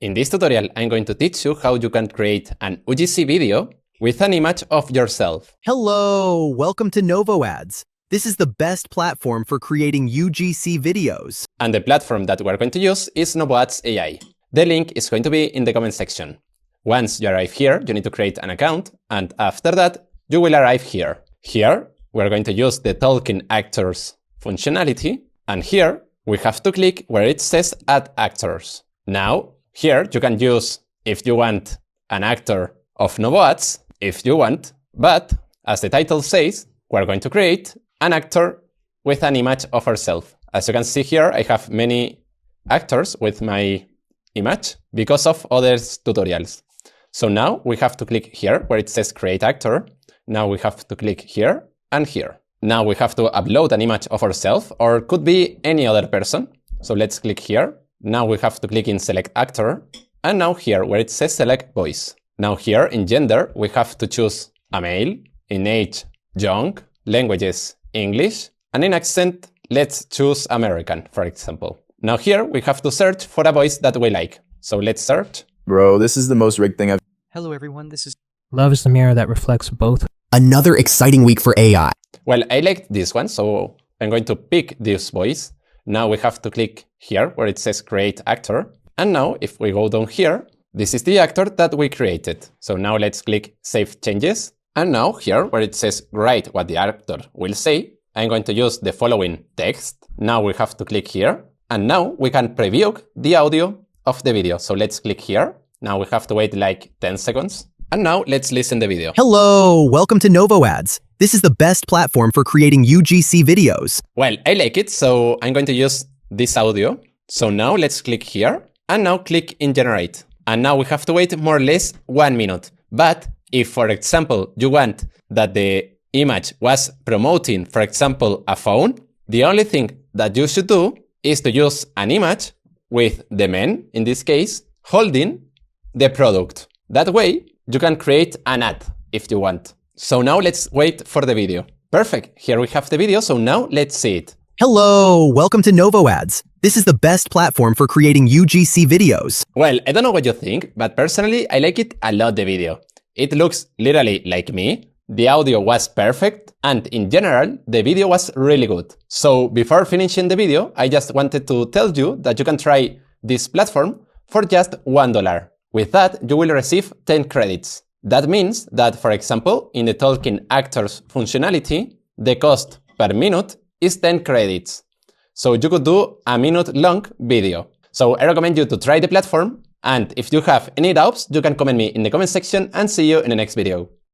In this tutorial, I'm going to teach you how you can create an UGC video with an image of yourself. Hello, welcome to novoads. This is the best platform for creating UGC videos. And the platform that we're going to use is novoads.ai. The link is going to be in the comment section. Once you arrive here, you need to create an account, and after that, you will arrive here. Here, we're going to use the talking actors functionality, and here, we have to click where it says Add Actors. Now, here you can use, if you want, an actor of novoads, if you want, but as the title says, we're going to create an actor with an image of ourselves. As you can see here, I have many actors with my image because of other tutorials. So now we have to click here where it says Create Actor. Now we have to click here and here. Now we have to upload an image of ourselves, or could be any other person. So let's click here. Now we have to click in Select Actor, and now here where it says Select Voice. Now here in gender, we have to choose a male, in age, young, languages, English, and in accent, let's choose American, for example. Now here we have to search for a voice that we like. So let's search. Bro, this is the most rigged thing I've... Hello everyone, this is... Love is the mirror that reflects both. Another exciting week for AI. Well, I liked this one, so I'm going to pick this voice. Now we have to click here where it says Create Actor. And now if we go down here, this is the actor that we created. So now let's click Save Changes. And now here where it says Write what the actor will say, I'm going to use the following text. Now we have to click here. And now we can preview the audio of the video. So let's click here. Now we have to wait like 10 seconds. And now let's listen to the video. Hello, welcome to novoads. This is the best platform for creating UGC videos. Well, I like it, so I'm going to use this audio. So now let's click here, and now click in Generate. And now we have to wait more or less 1 minute. But if, for example, you want that the image was promoting, for example, a phone, the only thing that you should do is to use an image with the man, in this case, holding the product. That way, you can create an ad if you want. So now let's wait for the video. Perfect, here we have the video, so now let's see it. Hello, welcome to novoads. This is the best platform for creating UGC videos. Well, I don't know what you think, but personally, I like it a lot, the video. It looks literally like me, the audio was perfect, and in general, the video was really good. So before finishing the video, I just wanted to tell you that you can try this platform for just $1. With that, you will receive 10 credits. That means that, for example, in the Talking Actors functionality, the cost per minute is 10 credits. So you could do a minute-long video. So I recommend you to try the platform, and if you have any doubts, you can comment me in the comment section, and see you in the next video.